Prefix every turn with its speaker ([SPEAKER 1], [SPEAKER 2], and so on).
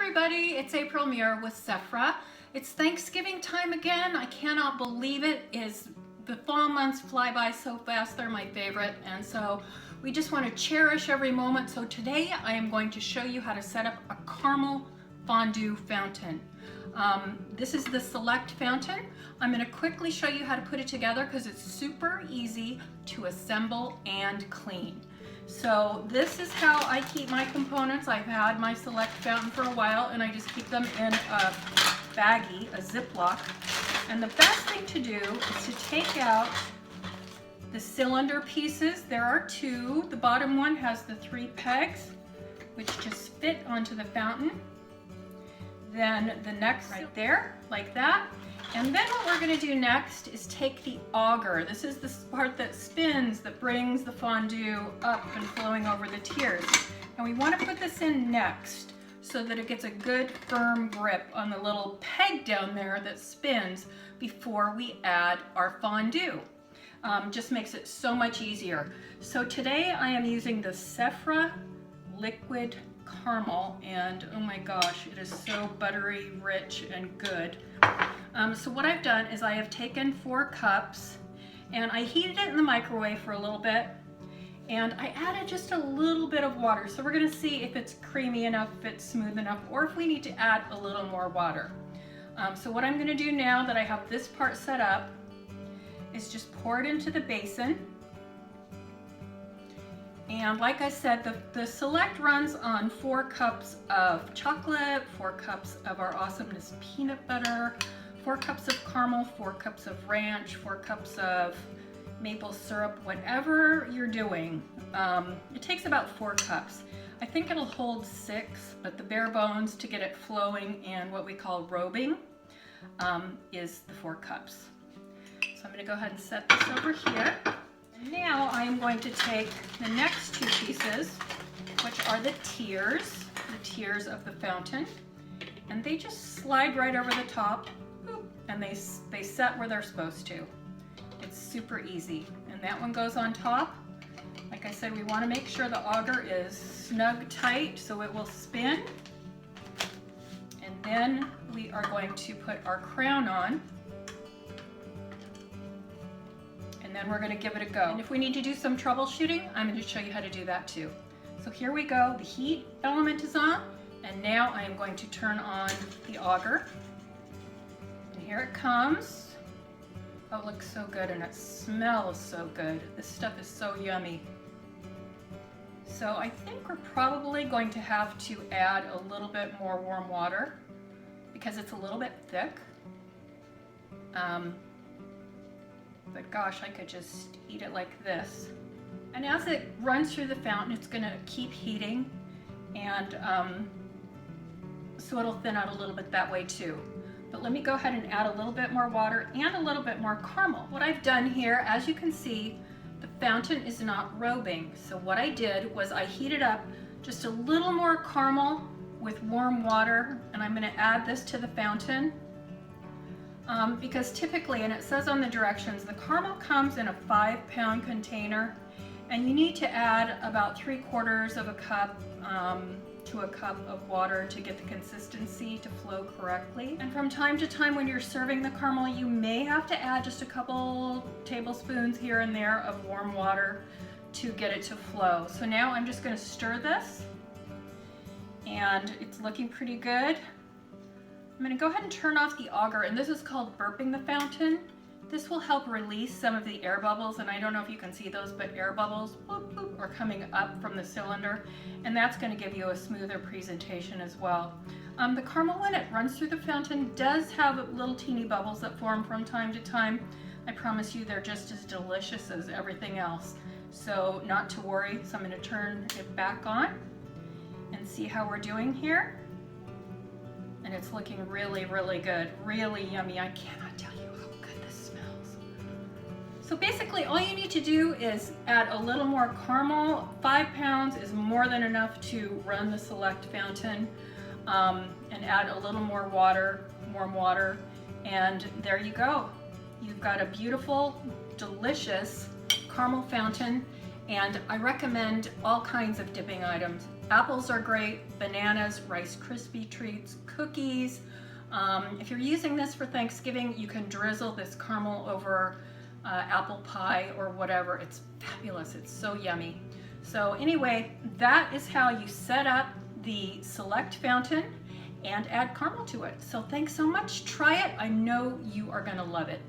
[SPEAKER 1] everybody, it's April Muir with Sephra. It's Thanksgiving time again. I cannot believe it. The fall months fly by so fast. They're my favorite, and so we just want to cherish every moment. So today I am going to show you how to set up a caramel fondue fountain. This is the Select Fountain. I'm going to quickly show you how to put it together because it's super easy to assemble and clean. So this is how I keep my components. I've had my Select Fountain for a while and I just keep them in a baggie, a Ziploc. And the best thing to do is to take out the cylinder pieces. There are two. The bottom one has the 3 pegs, which just fit onto the fountain. Then the next right there, like that. And then what we're going to do next is take the auger. This is the part that spins, that brings the fondue up and flowing over the tiers. And we want to put this in next so that it gets a good firm grip on the little peg down there that spins before we add our fondue. Just makes it so much easier. So today I am using the Sephra Liquid Caramel, and oh my gosh, it is so buttery, rich, and good. So what I've done is I have taken 4 cups and I heated it in the microwave for a little bit, and I added just a little bit of water. So we're going to see if it's creamy enough, if it's smooth enough, or if we need to add a little more water. So what I'm going to do now that I have this part set up is just pour it into the basin. And like I said, the Select runs on 4 cups of chocolate, 4 cups of our awesomeness peanut butter, 4 cups of caramel, 4 cups of ranch, 4 cups of maple syrup, whatever you're doing. It takes about 4 cups. I think it'll hold 6, but the bare bones to get it flowing and what we call robing is the 4 cups. So I'm going to go ahead and set this over here. Now I'm going to take the next 2 pieces, which are the tiers of the fountain, and they just slide right over the top, and they set where they're supposed to. It's super easy. And that one goes on top. Like I said, we want to make sure the auger is snug tight so it will spin. And then we are going to put our crown on. And then we're going to give it a go. And if we need to do some troubleshooting, I'm going to show you how to do that too. So here we go. The heat element is on, and now I am going to turn on the auger. And here it comes. Oh, it looks so good and it smells so good. This stuff is so yummy. So I think we're probably going to have to add a little bit more warm water because it's a little bit thick. But gosh, I could just eat it like this. And as it runs through the fountain, it's going to keep heating, and so it'll thin out a little bit that way too. But let me go ahead and add a little bit more water and a little bit more caramel. What I've done here, as you can see, the fountain is not robing. So what I did was I heated up just a little more caramel with warm water, and I'm going to add this to the fountain. Because typically, and it says on the directions, the caramel comes in a 5-pound container, and you need to add about 3/4 of a cup to a cup of water to get the consistency to flow correctly. And from time to time when you're serving the caramel, you may have to add just a couple tablespoons here and there of warm water to get it to flow. So now I'm just going to stir this, and it's looking pretty good. I'm going to go ahead and turn off the auger, and this is called burping the fountain. This will help release some of the air bubbles, and I don't know if you can see those, but air bubbles boop, boop, are coming up from the cylinder, and that's going to give you a smoother presentation as well. The caramel, when it runs through the fountain, does have little teeny bubbles that form from time to time. I promise you they're just as delicious as everything else, so not to worry. So I'm going to turn it back on and see how we're doing here. And it's looking really, really good, really yummy. I cannot tell you how good this smells. So basically all you need to do is add a little more caramel. 5 pounds is more than enough to run the Select Fountain, and add a little more water, warm water, and there you go. You've got a beautiful, delicious caramel fountain, and I recommend all kinds of dipping items. Apples are great, bananas, Rice Krispie treats, cookies. If you're using this for Thanksgiving, you can drizzle this caramel over apple pie or whatever. It's fabulous. It's so yummy. So anyway, that is how you set up the Select Fountain and add caramel to it. So thanks so much. Try it. I know you are going to love it.